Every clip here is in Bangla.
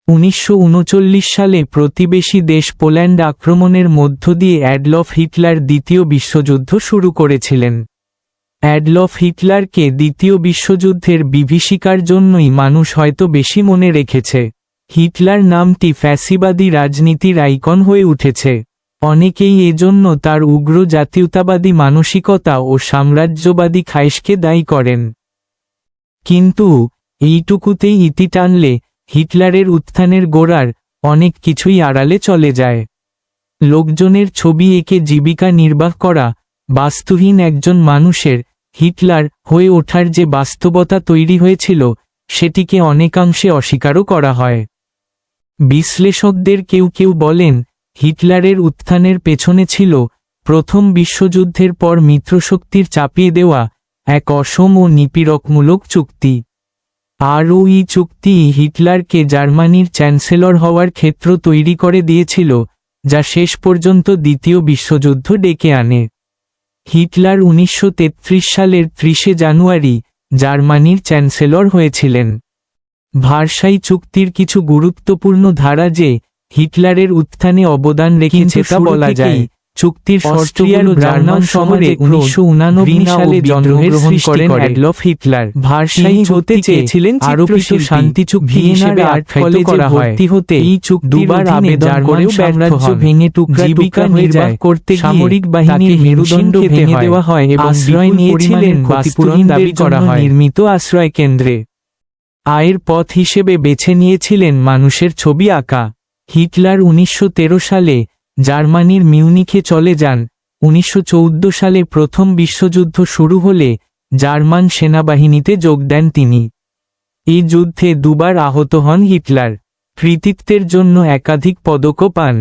1939 সালে প্রতিবেশী দেশ পোল্যান্ড আক্রমণের মধ্য দিয়ে অ্যাডলফ হিটলার দ্বিতীয় বিশ্বযুদ্ধ শুরু করেছিলেন। অ্যাডলফ হিটলারকে দ্বিতীয় বিশ্বযুদ্ধের বিভীষিকার জন্যই মানুষ হয়তো বেশি মনে রেখেছে। হিটলার নামটি ফ্যাসিবাদী রাজনীতির আইকন হয়ে উঠেছে। অনেকেই এজন্য তার উগ্র জাতীয়তাবাদী মানসিকতা ও সাম্রাজ্যবাদী খায়েশকে দায়ী করেন। কিন্তু এইটুকুতেই ইতি টানলে হিটলারের উত্থানের গোড়ার অনেক কিছুই আড়ালে চলে যায়। লোকজনের ছবি এঁকে জীবিকা নির্বাহ করা, বাস্তুহীন একজন মানুষের হিটলার হয়ে ওঠার যে বাস্তবতা তৈরি হয়েছিল, সেটিকে অনেকাংশে অস্বীকারও করা হয়। বিশ্লেষকদের কেউ কেউ বলেন, হিটলারের উত্থানের পেছনে ছিল প্রথম বিশ্বযুদ্ধের পর মিত্রশক্তির চাপিয়ে দেওয়া এক অসম ও নিপীড়কমূলক চুক্তি। আর ওই চুক্তি হিটলারকে জার্মানির চ্যান্সেলর হওয়ার ক্ষেত্র তৈরি করে দিয়েছিল, যা শেষ পর্যন্ত দ্বিতীয় বিশ্বযুদ্ধ ডেকে আনে। হিটলার 1933 সালের 30 জানুয়ারি জার্মানির চ্যান্সেলর হয়েছিলেন। ভার্সাই চুক্তির কিছু গুরুত্বপূর্ণ ধারা যে হিটলারের উত্থানে অবদান রেখেছে তা বলা যায়। চুক্তির শর্তগুলো জার্মান শহরে 1989 সালে জন্মগ্রহণ করেন অ্যাডলফ হিটলার। ভার্সাই হতে চেয়েছিলেন আরও কিছু শান্তি চুক্তি হিসেবে আখ্যায়িত করা হয়। এই চুক্তি দুবার আবেদন করেও সাম্রাজ্য ভেঙে টুকরা জীবিকা নির্বাহ করতে সামরিক বাহিনীর মেরুদণ্ড ভেঙে দেওয়া হয় এবং আশ্রয় নিয়েছিলেন ক্ষতিপূরণ দাবি করা হয় নির্মিত আশ্রয় কেন্দ্রে। আয়ের পথ হিসেবে বেছে নিয়েছিলেন মানুষের ছবি আঁকা। হিটলার 1913 সালে জার্মানির মিউনিখে চলে যান। 1914 সালে প্রথম বিশ্বযুদ্ধ শুরু হলে জার্মান সেনাবাহিনীতে যোগ দেন তিনি। এই যুদ্ধে দুবার আহত হন হিটলার। কৃতিত্বের জন্য একাধিক পদকও পান।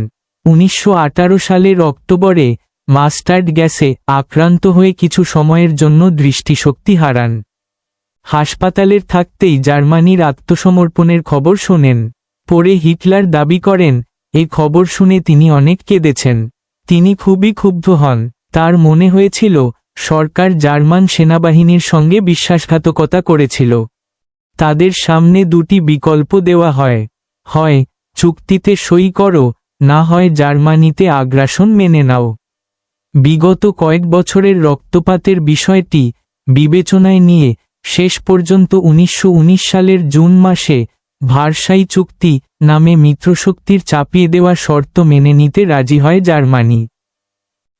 1918 সালের অক্টোবরে মাস্টার্ড গ্যাসে আক্রান্ত হয়ে কিছু সময়ের জন্য দৃষ্টিশক্তি হারান। হাসপাতালের থাকতেই জার্মানির আত্মসমর্পণের খবর শোনেন। পরে হিটলার দাবি করেন, এই খবর শুনে তিনি অনেক কেঁদেছেন। তিনি খুবই ক্ষুব্ধ হন। তার মনে হয়েছিল সরকার জার্মান সেনাবাহিনীর সঙ্গে বিশ্বাসঘাতকতা করেছিল। তাদের সামনে দুটি বিকল্প দেওয়া হয়, হয় চুক্তিতে সই করো, না হয় জার্মানিতে আগ্রাসন মেনে নাও। বিগত কয়েক বছরের রক্তপাতের বিষয়টি বিবেচনায় নিয়ে শেষ পর্যন্ত 1919 সালের জুন মাসে ভার্সাই চুক্তি নামে মিত্রশক্তির চাপিয়ে দেওয়া শর্ত মেনে নিতে রাজি হয় জার্মানি।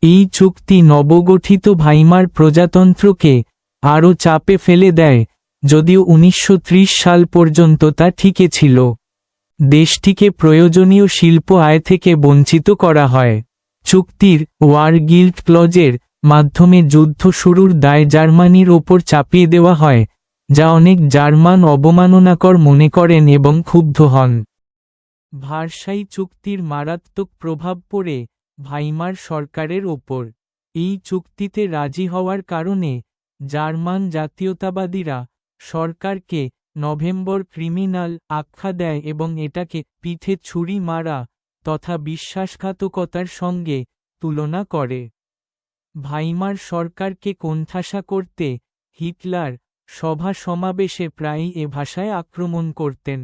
এই চুক্তি নবগঠিত ভাইমার প্রজাতন্ত্রকে আরও চাপে ফেলে দেয়, যদিও 1930 সাল পর্যন্ত তা ঠিকই ছিল। দেশটিকে প্রয়োজনীয় শিল্প আয় থেকে বঞ্চিত করা হয়। চুক্তির ওয়ার গিল্ট ক্লজের মাধ্যমে যুদ্ধ শুরুর দায় জার্মানির ওপর চাপিয়ে দেওয়া হয়, যা অনেক জার্মান অবমাননাকর মনে করেন এবং ক্ষুব্ধ হন। ভার্সাই চুক্তির মারাত্মক প্রভাব পড়ে ভাইমার সরকারের ওপর। এই চুক্তিতে রাজি হওয়ার কারণে জার্মান জাতীয়তাবাদীরা সরকারকে নভেম্বর ক্রিমিনাল আখ্যা দেয় এবং এটাকে পিঠে ছুরি মারা তথা বিশ্বাসঘাতকতার সঙ্গে তুলনা করে। ভাইমার সরকারকে কোণঠাসা করতে হিটলার সভা সমাবেশে প্রায়ই এ ভাষায় আক্রমণ করতেন।